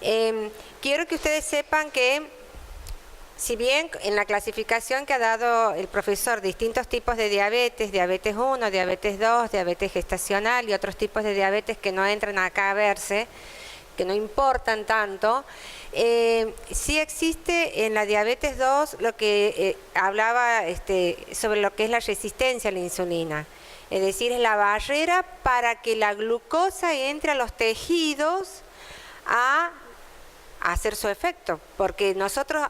Quiero que ustedes sepan que, si bien en la clasificación que ha dado el profesor, distintos tipos de diabetes, diabetes 1, diabetes 2, diabetes gestacional y otros tipos de diabetes que no entran acá a verse, que no importan tanto, sí existe en la diabetes 2 lo que hablaba sobre lo que es la resistencia a la insulina. Es decir, es la barrera para que la glucosa entre a los tejidos a hacer su efecto, porque nosotros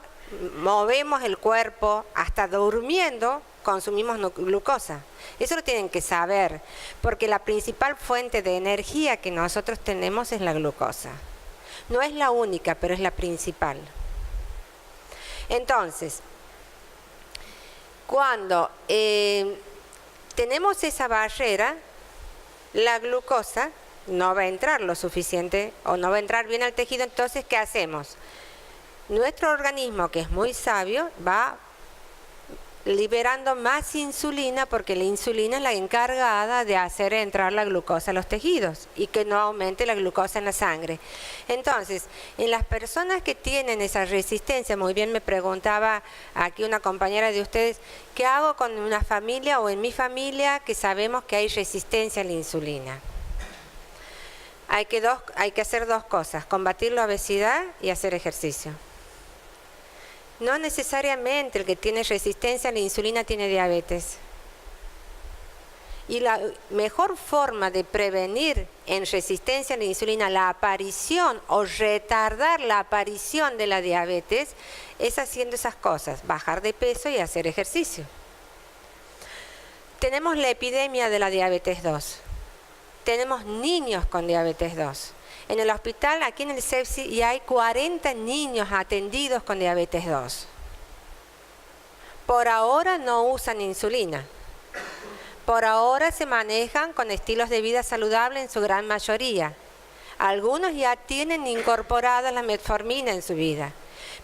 movemos el cuerpo, hasta durmiendo consumimos glucosa. Eso lo tienen que saber, porque la principal fuente de energía que nosotros tenemos es la glucosa. No es la única, pero es la principal. Entonces, cuando tenemos esa barrera, la glucosa no va a entrar lo suficiente o no va a entrar bien al tejido. Entonces, ¿qué hacemos? Nuestro organismo, que es muy sabio, va liberando más insulina, porque la insulina es la encargada de hacer entrar la glucosa a los tejidos y que no aumente la glucosa en la sangre. Entonces, en las personas que tienen esa resistencia, muy bien me preguntaba aquí una compañera de ustedes, ¿qué hago con una familia o en mi familia que sabemos que hay resistencia a la insulina? Hay que hacer dos cosas: combatir la obesidad y hacer ejercicio. No necesariamente el que tiene resistencia a la insulina tiene diabetes. Y la mejor forma de prevenir en resistencia a la insulina la aparición o retardar la aparición de la diabetes es haciendo esas cosas: bajar de peso y hacer ejercicio. Tenemos la epidemia de la diabetes 2. Tenemos niños con diabetes 2. En el hospital, aquí en el CEPSI, y hay 40 niños atendidos con diabetes 2. Por ahora no usan insulina. Por ahora se manejan con estilos de vida saludable en su gran mayoría. Algunos ya tienen incorporada la metformina en su vida.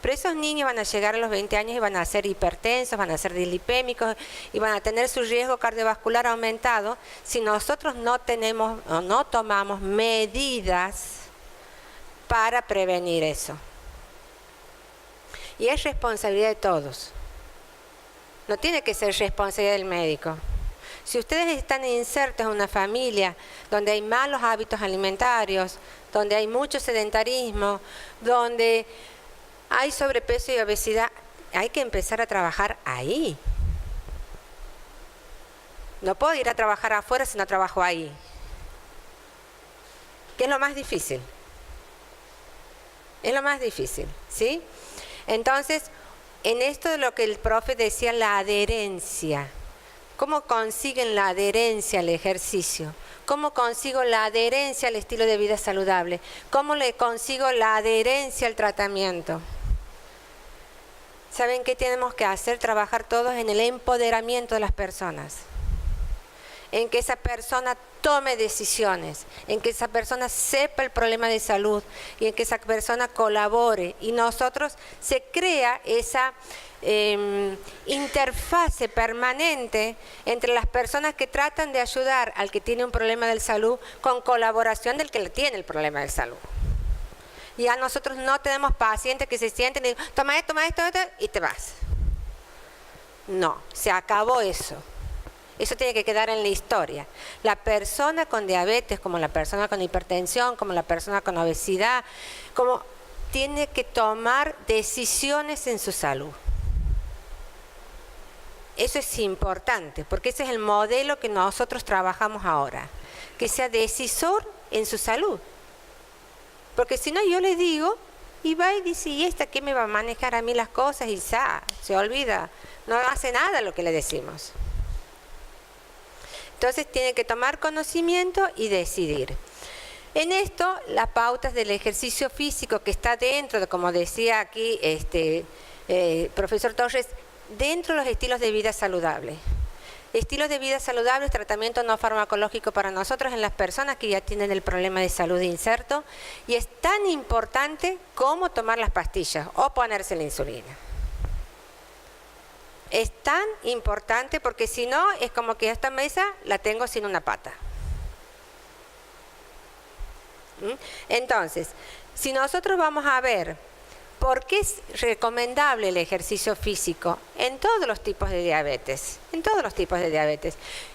Pero esos niños van a llegar a los 20 años y van a ser hipertensos, van a ser dislipémicos y van a tener su riesgo cardiovascular aumentado si nosotros no tenemos o no tomamos medidas para prevenir eso. Y es responsabilidad de todos. No tiene que ser responsabilidad del médico. Si ustedes están insertos en una familia donde hay malos hábitos alimentarios, donde hay mucho sedentarismo, donde hay sobrepeso y obesidad, hay que empezar a trabajar ahí. No puedo ir a trabajar afuera si no trabajo ahí. ¿Qué es lo más difícil? Es lo más difícil, ¿sí? Entonces, en esto de lo que el profe decía, la adherencia. ¿Cómo consiguen la adherencia al ejercicio? ¿Cómo consigo la adherencia al estilo de vida saludable? ¿Cómo le consigo la adherencia al tratamiento? ¿Saben qué tenemos que hacer? Trabajar todos en el empoderamiento de las personas. En que esa persona tome decisiones, en que esa persona sepa el problema de salud y en que esa persona colabore. Y nosotros se crea esa interfase permanente entre las personas que tratan de ayudar al que tiene un problema de salud con colaboración del que tiene el problema de salud. Ya nosotros no tenemos pacientes que se sienten y dicen, toma esto, y te vas. No, se acabó eso. Eso tiene que quedar en la historia. La persona con diabetes, como la persona con hipertensión, como la persona con obesidad, como tiene que tomar decisiones en su salud. Eso es importante, porque ese es el modelo que nosotros trabajamos ahora. Que sea decisor en su salud. Porque si no, yo le digo, y va y dice, ¿y esta qué me va a manejar a mí las cosas? Y se olvida, no hace nada lo que le decimos. Entonces tiene que tomar conocimiento y decidir. En esto, las pautas del ejercicio físico que está dentro de, como decía aquí profesor Torres, dentro de los estilos de vida saludable. Estilos de vida saludables, tratamiento no farmacológico para nosotros en las personas que ya tienen el problema de salud inserto. Y es tan importante como tomar las pastillas o ponerse la insulina. Es tan importante porque si no, es como que esta mesa la tengo sin una pata. Entonces, si nosotros vamos a ver por qué es recomendable el ejercicio físico en todos los tipos de diabetes,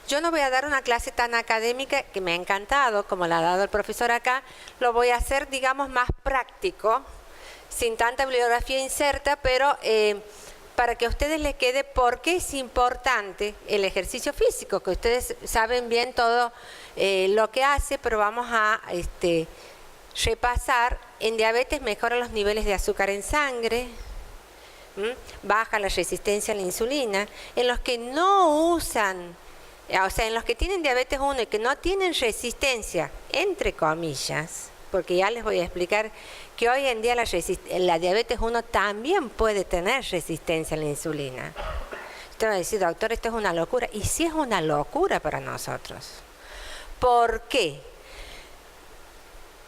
yo no voy a dar una clase tan académica que me ha encantado como la ha dado el profesor acá, lo voy a hacer, digamos, más práctico, sin tanta bibliografía inserta, pero para que a ustedes les quede por qué es importante el ejercicio físico, que ustedes saben bien todo lo que hace, pero vamos a repasar. En diabetes mejora los niveles de azúcar en sangre, baja la resistencia a la insulina. En los que no usan, o sea, en los que tienen diabetes 1 y que no tienen resistencia, entre comillas, porque ya les voy a explicar que hoy en día la diabetes 1 también puede tener resistencia a la insulina. Usted va a decir, doctor, esto es una locura. Y sí es una locura para nosotros. ¿Por qué?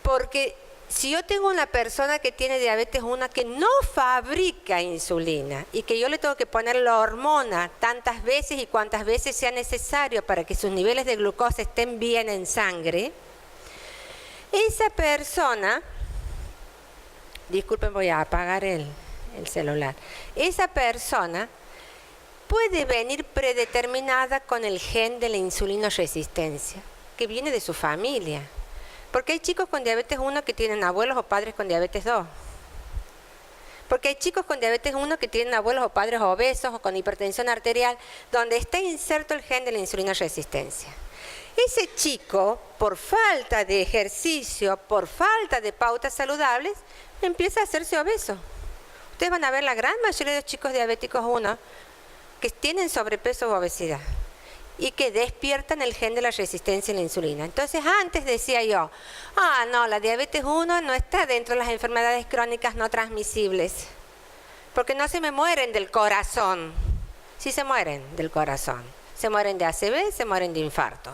Porque si yo tengo una persona que tiene diabetes 1 que no fabrica insulina y que yo le tengo que poner la hormona tantas veces y cuantas veces sea necesario para que sus niveles de glucosa estén bien en sangre, esa persona, disculpen, voy a apagar el celular, esa persona puede venir predeterminada con el gen de la insulinoresistencia, que viene de su familia. Porque hay chicos con diabetes 1 que tienen abuelos o padres con diabetes 2. Porque hay chicos con diabetes 1 que tienen abuelos o padres obesos o con hipertensión arterial, donde está inserto el gen de la insulinoresistencia. Ese chico, por falta de ejercicio, por falta de pautas saludables, empieza a hacerse obeso. Ustedes van a ver la gran mayoría de los chicos diabéticos 1 que tienen sobrepeso u obesidad y que despiertan el gen de la resistencia a la insulina. Entonces, antes decía yo, no, la diabetes 1 no está dentro de las enfermedades crónicas no transmisibles, porque no se me mueren del corazón. Sí se mueren del corazón. Se mueren de ACV, se mueren de infarto.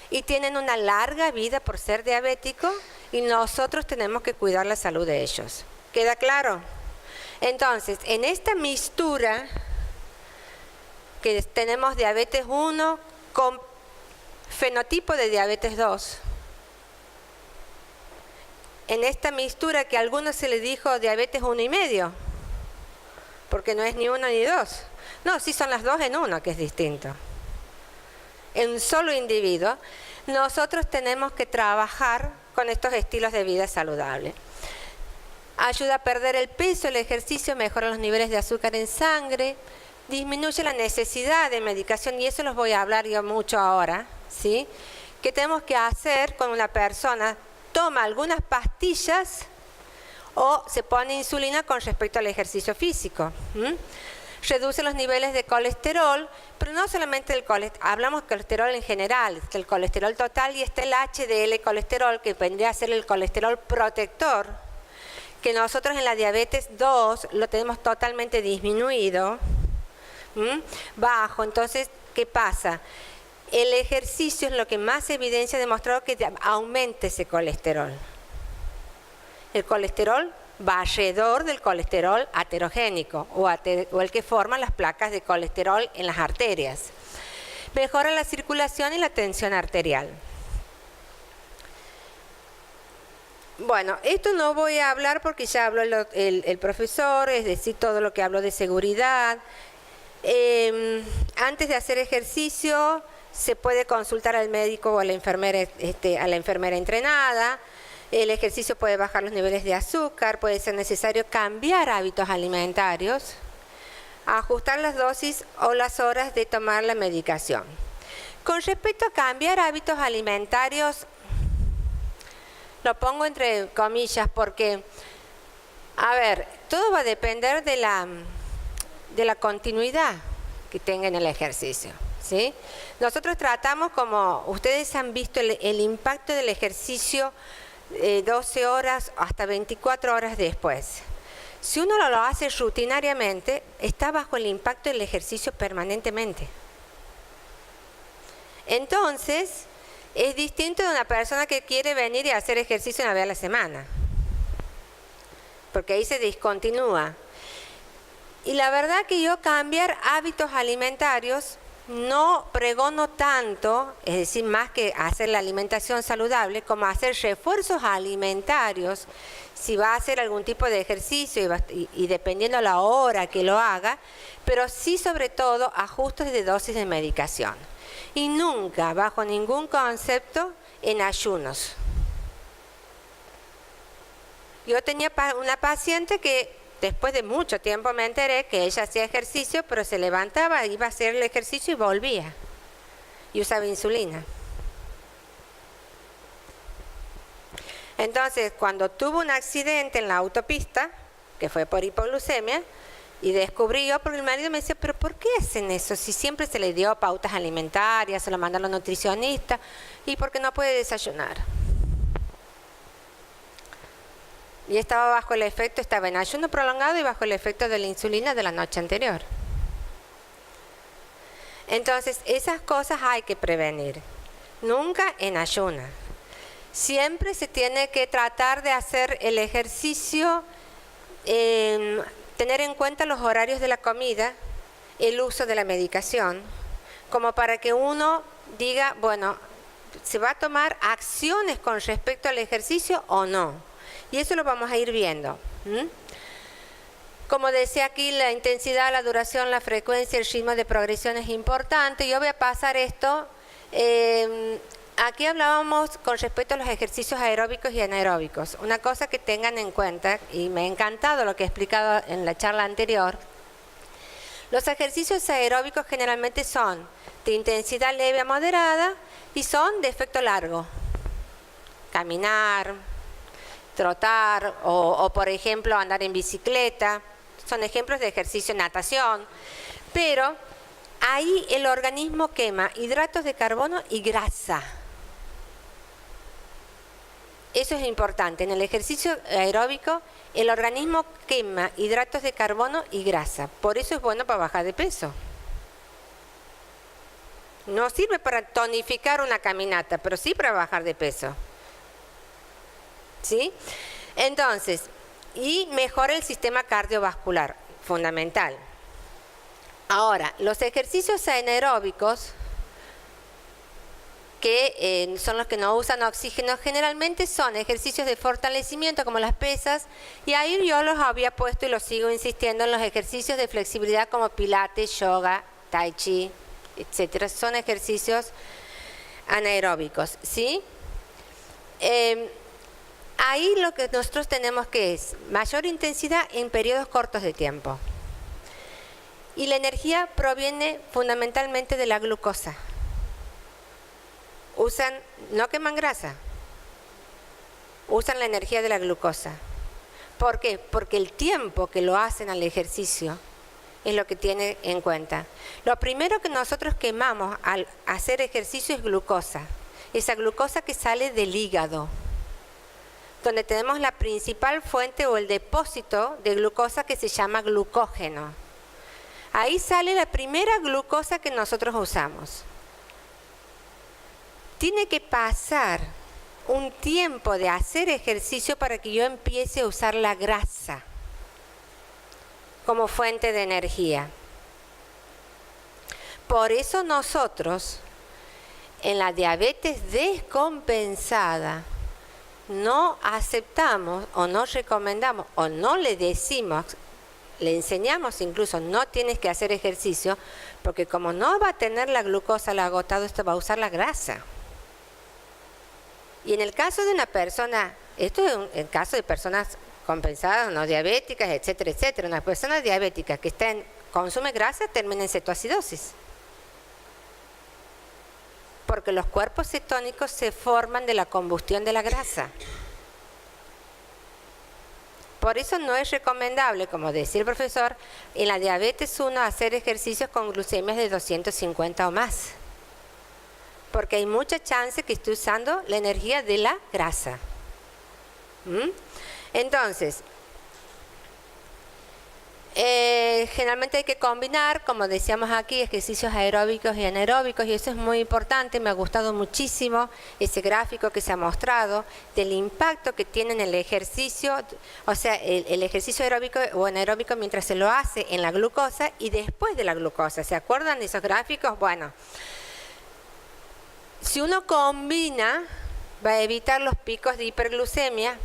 Y tienen una larga vida por ser diabéticos y nosotros tenemos que cuidar la salud de ellos. ¿Queda claro? Entonces, en esta mixtura que tenemos diabetes 1 con fenotipo de diabetes 2. En esta mixtura que a algunos se les dijo diabetes 1,5, porque no es ni 1 ni 2. No, sí son las 2 en 1, que es distinto. En un solo individuo, nosotros tenemos que trabajar con estos estilos de vida saludables. Ayuda a perder el peso, el ejercicio mejora los niveles de azúcar en sangre, disminuye la necesidad de medicación, y eso los voy a hablar yo mucho ahora, ¿sí? ¿Qué tenemos que hacer cuando una persona toma algunas pastillas o se pone insulina con respecto al ejercicio físico? Reduce los niveles de colesterol, pero no solamente del colesterol, hablamos de colesterol en general, está el colesterol total y está el HDL colesterol, que vendría a ser el colesterol protector, que nosotros en la diabetes 2 lo tenemos totalmente disminuido, bajo. Entonces, ¿qué pasa? El ejercicio es lo que más evidencia ha demostrado que aumenta ese colesterol. El colesterol va alrededor del colesterol aterogénico o el que forma las placas de colesterol en las arterias. Mejora la circulación y la tensión arterial. Bueno, esto no voy a hablar porque ya habló el profesor, es decir, todo lo que habló de seguridad. Antes de hacer ejercicio se puede consultar al médico o a la enfermera entrenada. El ejercicio puede bajar los niveles de azúcar, puede ser necesario cambiar hábitos alimentarios, ajustar las dosis o las horas de tomar la medicación. Con respecto a cambiar hábitos alimentarios, lo pongo entre comillas porque, a ver, todo va a depender de la continuidad que tenga en el ejercicio, ¿sí? Nosotros tratamos, como ustedes han visto, el impacto del ejercicio 12 horas hasta 24 horas después. Si uno lo hace rutinariamente, está bajo el impacto del ejercicio permanentemente. Entonces, es distinto de una persona que quiere venir y hacer ejercicio una vez a la semana, porque ahí se discontinúa. Y la verdad que yo cambiar hábitos alimentarios no pregono tanto, es decir, más que hacer la alimentación saludable, como hacer refuerzos alimentarios, si va a hacer algún tipo de ejercicio y dependiendo la hora que lo haga, pero sí sobre todo ajustes de dosis de medicación. Y nunca, bajo ningún concepto, en ayunos. Yo tenía una paciente que después de mucho tiempo me enteré que ella hacía ejercicio, pero se levantaba, iba a hacer el ejercicio y volvía. Y usaba insulina. Entonces, cuando tuvo un accidente en la autopista, que fue por hipoglucemia, y descubrí yo, porque el marido me decía, pero ¿por qué hacen eso? Si siempre se le dio pautas alimentarias, se lo mandan a los nutricionistas, y porque no puede desayunar. Y estaba bajo el efecto, estaba en ayuno prolongado y bajo el efecto de la insulina de la noche anterior. Entonces, esas cosas hay que prevenir. Nunca en ayuno. Siempre se tiene que tratar de hacer el ejercicio, tener en cuenta los horarios de la comida, el uso de la medicación, como para que uno diga, bueno, ¿se va a tomar acciones con respecto al ejercicio o no? Y eso lo vamos a ir viendo. Como decía aquí, la intensidad, la duración, la frecuencia, el ritmo de progresión es importante. Yo voy a pasar esto. Aquí hablábamos con respecto a los ejercicios aeróbicos y anaeróbicos. Una cosa que tengan en cuenta, y me ha encantado lo que he explicado en la charla anterior, los ejercicios aeróbicos generalmente son de intensidad leve a moderada y son de efecto largo. Caminar, trotar o por ejemplo andar en bicicleta, son ejemplos de ejercicio, natación, pero ahí el organismo quema hidratos de carbono y grasa. Eso es importante, en el ejercicio aeróbico el organismo quema hidratos de carbono y grasa, por eso es bueno para bajar de peso. No sirve para tonificar una caminata, pero sí para bajar de peso. ¿Sí? Entonces, y mejora el sistema cardiovascular, fundamental. Ahora, los ejercicios anaeróbicos, que son los que no usan oxígeno, generalmente son ejercicios de fortalecimiento como las pesas, y ahí yo los había puesto y los sigo insistiendo en los ejercicios de flexibilidad como pilates, yoga, tai chi, etcétera. Son ejercicios anaeróbicos, ¿sí? Ahí lo que nosotros tenemos que es mayor intensidad en periodos cortos de tiempo. Y la energía proviene fundamentalmente de la glucosa. No queman grasa, usan la energía de la glucosa. ¿Por qué? Porque el tiempo que lo hacen al ejercicio es lo que tiene en cuenta. Lo primero que nosotros quemamos al hacer ejercicio es glucosa. Esa glucosa que sale del hígado, donde tenemos la principal fuente o el depósito de glucosa que se llama glucógeno. Ahí sale la primera glucosa que nosotros usamos. Tiene que pasar un tiempo de hacer ejercicio para que yo empiece a usar la grasa como fuente de energía. Por eso nosotros, en la diabetes descompensada, no aceptamos o no recomendamos o no le decimos, le enseñamos incluso, no tienes que hacer ejercicio, porque como no va a tener la glucosa al agotado, esto va a usar la grasa. Y en el caso de una persona, esto es el caso de personas compensadas, no diabéticas, etcétera, etcétera. Una persona diabética que consume grasa termina en cetoacidosis. Porque los cuerpos cetónicos se forman de la combustión de la grasa. Por eso no es recomendable, como decía el profesor, en la diabetes 1 hacer ejercicios con glucemias de 250 o más. Porque hay mucha chance que esté usando la energía de la grasa. Entonces, Generalmente hay que combinar, como decíamos aquí, ejercicios aeróbicos y anaeróbicos, y eso es muy importante. Me ha gustado muchísimo ese gráfico que se ha mostrado del impacto que tiene en el ejercicio, o sea, el ejercicio aeróbico o anaeróbico mientras se lo hace en la glucosa y después de la glucosa. ¿Se acuerdan de esos gráficos? Bueno, si uno combina, va a evitar los picos de hiperglucemia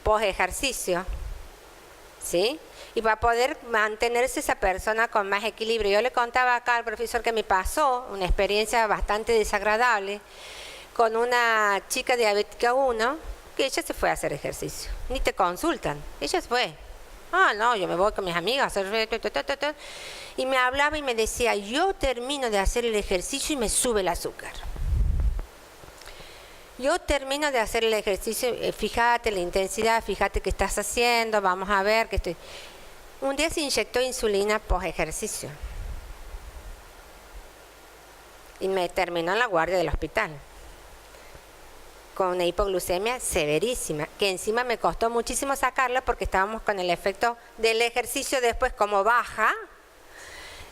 post ejercicio, ¿sí? Y va a poder mantenerse esa persona con más equilibrio. Yo le contaba acá al profesor que me pasó una experiencia bastante desagradable con una chica diabética 1, que ella se fue a hacer ejercicio. Ni te consultan, ella se fue. Ah, no, yo me voy con mis amigas. Y me hablaba y me decía, yo termino de hacer el ejercicio y me sube el azúcar. Yo termino de hacer el ejercicio, fíjate la intensidad, fíjate qué estás haciendo, vamos a ver que estoy... Un día se inyectó insulina post ejercicio y me terminó en la guardia del hospital con una hipoglucemia severísima, que encima me costó muchísimo sacarla porque estábamos con el efecto del ejercicio después como baja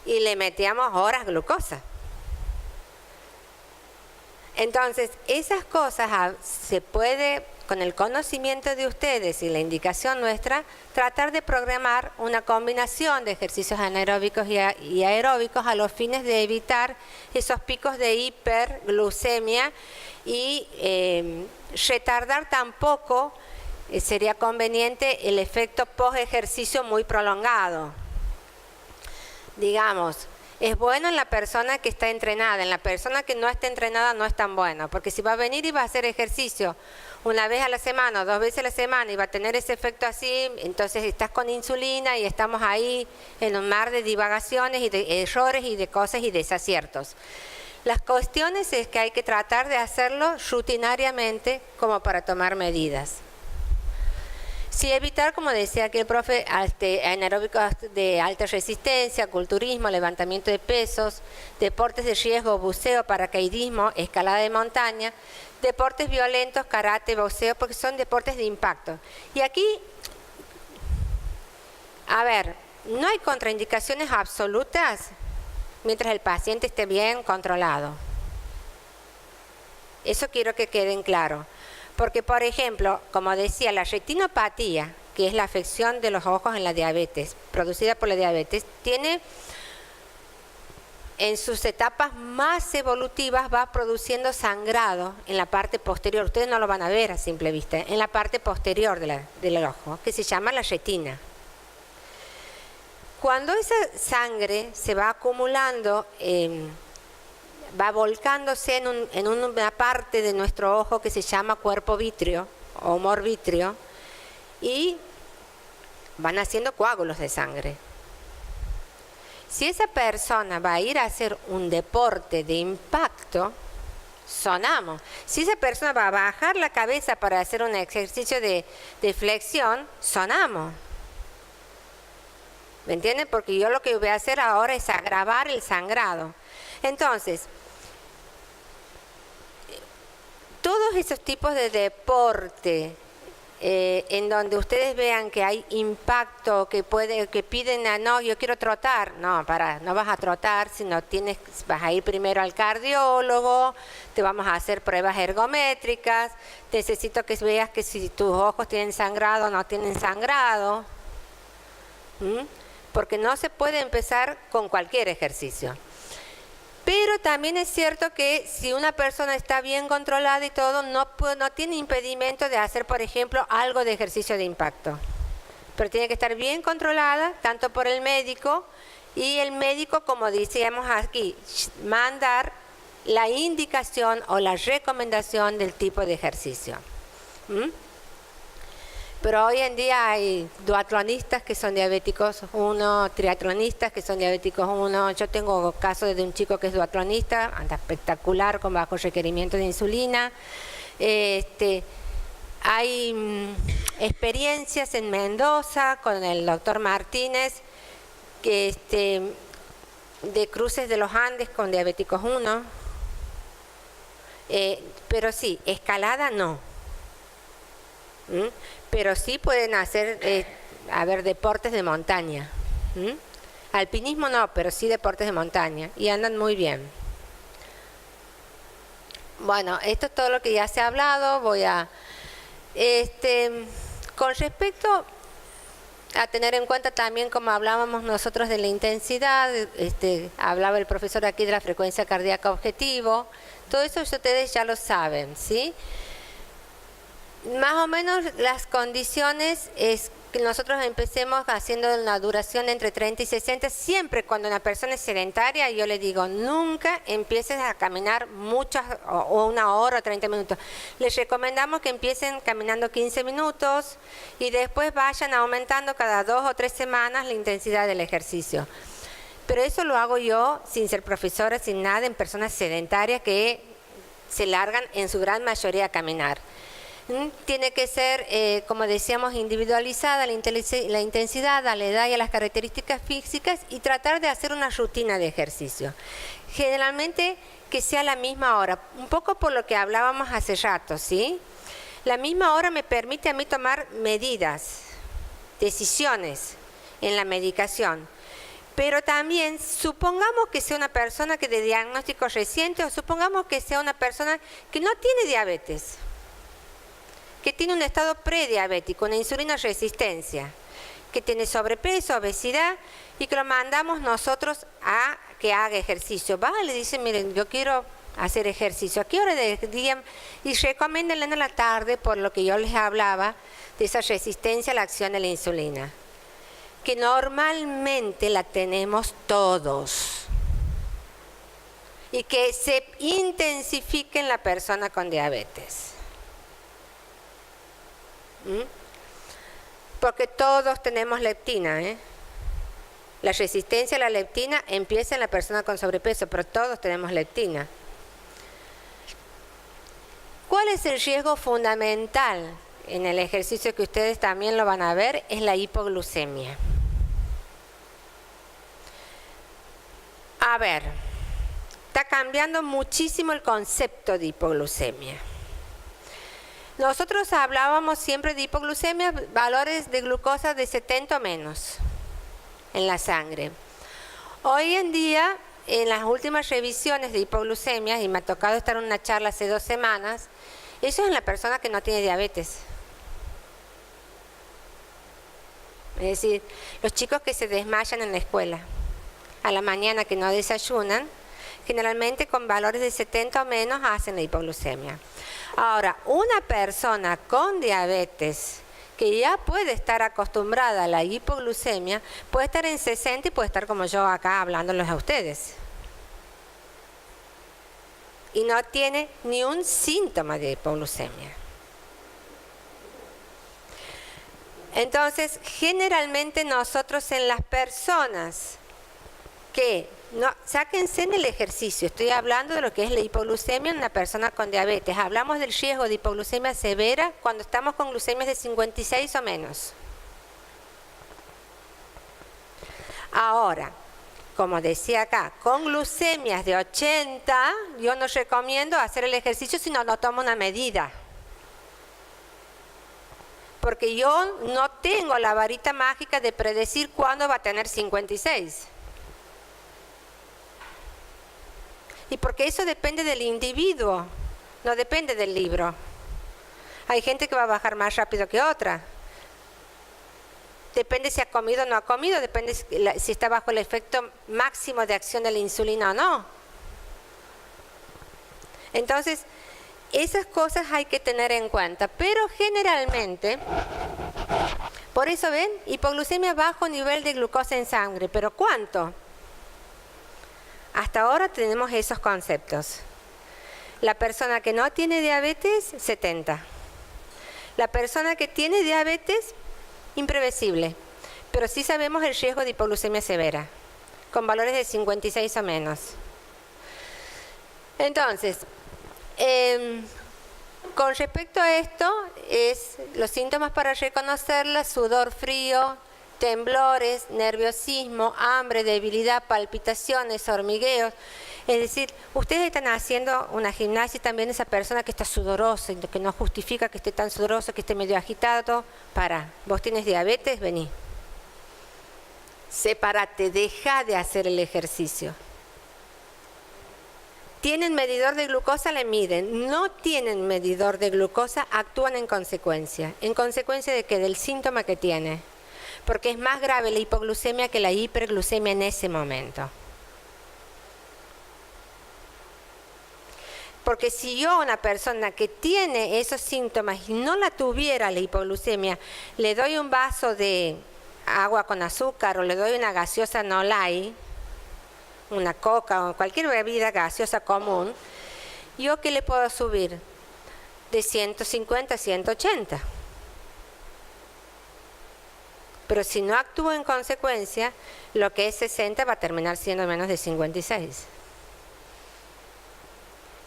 y le metíamos horas glucosa. Entonces, esas cosas se puede, con el conocimiento de ustedes y la indicación nuestra, tratar de programar una combinación de ejercicios anaeróbicos y aeróbicos a los fines de evitar esos picos de hiperglucemia y retardar tampoco, sería conveniente, el efecto post ejercicio muy prolongado. Digamos, es bueno en la persona que está entrenada, en la persona que no está entrenada no es tan bueno, porque si va a venir y va a hacer ejercicio una vez a la semana o 2 veces a la semana y va a tener ese efecto así, entonces estás con insulina y estamos ahí en un mar de divagaciones y de errores y de cosas y desaciertos. Las cuestiones es que hay que tratar de hacerlo rutinariamente como para tomar medidas. Sí, evitar, como decía aquí el profe, anaeróbicos de alta resistencia, culturismo, levantamiento de pesos, deportes de riesgo, buceo, paracaidismo, escalada de montaña, deportes violentos, karate, boxeo, porque son deportes de impacto. Y aquí, a ver, no hay contraindicaciones absolutas mientras el paciente esté bien controlado. Eso quiero que queden claro. Porque, por ejemplo, como decía, la retinopatía, que es la afección de los ojos en la diabetes, producida por la diabetes, tiene en sus etapas más evolutivas, va produciendo sangrado en la parte posterior. Ustedes no lo van a ver a simple vista, en la parte posterior del ojo, que se llama la retina. Cuando esa sangre se va acumulando, va volcándose en una parte de nuestro ojo que se llama cuerpo vítreo o humor vítreo y van haciendo coágulos de sangre. Si esa persona va a ir a hacer un deporte de impacto, sonamos. Si esa persona va a bajar la cabeza para hacer un ejercicio de flexión, sonamos. ¿Me entienden? Porque yo lo que voy a hacer ahora es agravar el sangrado. Entonces, todos esos tipos de deporte en donde ustedes vean que hay impacto, que piden, no, yo quiero trotar, no vas a trotar, sino vas a ir primero al cardiólogo, te vamos a hacer pruebas ergométricas, necesito que veas que si tus ojos tienen sangrado o no tienen sangrado, porque no se puede empezar con cualquier ejercicio. Pero también es cierto que si una persona está bien controlada y todo, no tiene impedimento de hacer, por ejemplo, algo de ejercicio de impacto. Pero tiene que estar bien controlada, tanto por el médico, y el médico, como decíamos aquí, mandar la indicación o la recomendación del tipo de ejercicio. Pero hoy en día hay duatlonistas que son diabéticos 1, triatlonistas que son diabéticos 1. Yo tengo casos de un chico que es duatlonista, anda espectacular, con bajo requerimiento de insulina. Hay experiencias en Mendoza con el doctor Martínez, que de cruces de los Andes con diabéticos 1. Pero sí, escalada no. Pero sí pueden hacer, deportes de montaña. ¿Mm? Alpinismo no, pero sí deportes de montaña, y andan muy bien. Bueno, esto es todo lo que ya se ha hablado. Voy a... con respecto a tener en cuenta también, como hablábamos nosotros de la intensidad, hablaba el profesor aquí de la frecuencia cardíaca objetivo, todo eso ustedes ya lo saben, ¿sí? Más o menos las condiciones es que nosotros empecemos haciendo una duración entre 30 y 60, siempre cuando una persona es sedentaria, yo le digo, nunca empieces a caminar muchas, o 1 hora o 30 minutos. Les recomendamos que empiecen caminando 15 minutos y después vayan aumentando cada 2 o 3 semanas la intensidad del ejercicio. Pero eso lo hago yo sin ser profesora, sin nada, en personas sedentarias que se largan en su gran mayoría a caminar. Tiene que ser, como decíamos, individualizada la intensidad, a la edad y a las características físicas, y tratar de hacer una rutina de ejercicio. Generalmente que sea la misma hora, un poco por lo que hablábamos hace rato, ¿sí? La misma hora me permite a mí tomar medidas, decisiones en la medicación. Pero también, supongamos que sea una persona que de diagnóstico reciente, o supongamos que sea una persona que no tiene diabetes, que tiene un estado prediabético, una insulina resistencia, que tiene sobrepeso, obesidad, y que lo mandamos nosotros a que haga ejercicio. Va, le dicen, miren, yo quiero hacer ejercicio. ¿A qué hora del día? Y recomiéndenle en la tarde, por lo que yo les hablaba, de esa resistencia a la acción de la insulina, que normalmente la tenemos todos, y que se intensifique en la persona con diabetes. Porque todos tenemos leptina, La resistencia a la leptina empieza en la persona con sobrepeso, pero todos tenemos leptina. ¿Cuál es el riesgo fundamental en el ejercicio, que ustedes también lo van a ver? Es la hipoglucemia. A ver, está cambiando muchísimo el concepto de hipoglucemia. Nosotros hablábamos siempre de hipoglucemia, valores de glucosa de 70 o menos en la sangre. Hoy en día, en las últimas revisiones de hipoglucemia, y me ha tocado estar en una charla hace 2 semanas, eso es en la persona que no tiene diabetes. Es decir, los chicos que se desmayan en la escuela, a la mañana, que no desayunan, generalmente con valores de 70 o menos hacen la hipoglucemia. Ahora, una persona con diabetes que ya puede estar acostumbrada a la hipoglucemia, puede estar en 60 y puede estar como yo acá hablándoles a ustedes. Y no tiene ni un síntoma de hipoglucemia. Entonces, generalmente nosotros en las personas que no, sáquense en el ejercicio, estoy hablando de lo que es la hipoglucemia en una persona con diabetes. Hablamos del riesgo de hipoglucemia severa cuando estamos con glucemias de 56 o menos. Ahora, como decía acá, con glucemias de 80, yo no recomiendo hacer el ejercicio si no tomo una medida. Porque yo no tengo la varita mágica de predecir cuándo va a tener 56. Y porque eso depende del individuo, no depende del libro. Hay gente que va a bajar más rápido que otra. Depende si ha comido o no ha comido, depende si está bajo el efecto máximo de acción de la insulina o no. Entonces, esas cosas hay que tener en cuenta. Pero generalmente, por eso ven, hipoglucemia, bajo nivel de glucosa en sangre. ¿Pero cuánto? Hasta ahora tenemos esos conceptos. La persona que no tiene diabetes, 70. La persona que tiene diabetes, imprevisible. Pero sí sabemos el riesgo de hipoglucemia severa, con valores de 56 o menos. Entonces, con respecto a esto, es los síntomas para reconocerla: sudor frío, temblores, nerviosismo, hambre, debilidad, palpitaciones, hormigueos. Es decir, ustedes están haciendo una gimnasia y también esa persona que está sudorosa, que no justifica que esté tan sudoroso, que esté medio agitado. Vos tienes diabetes, vení. Sepárate, deja de hacer el ejercicio. ¿Tienen medidor de glucosa? Le miden. No tienen medidor de glucosa, actúan en consecuencia. ¿En consecuencia de qué? Del síntoma que tiene. Porque es más grave la hipoglucemia que la hiperglucemia en ese momento. Porque si yo a una persona que tiene esos síntomas y no la tuviera la hipoglucemia, le doy un vaso de agua con azúcar o le doy una gaseosa no light, una coca o cualquier bebida gaseosa común, ¿yo qué le puedo subir? De 150 a 180. Pero si no actúo en consecuencia, lo que es 60 va a terminar siendo menos de 56.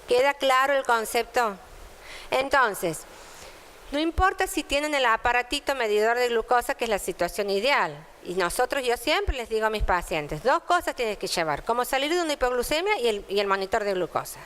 ¿Queda claro el concepto? Entonces, no importa si tienen el aparatito medidor de glucosa, que es la situación ideal. Y yo siempre les digo a mis pacientes, 2 cosas tienes que llevar, cómo salir de una hipoglucemia y el monitor de glucosa.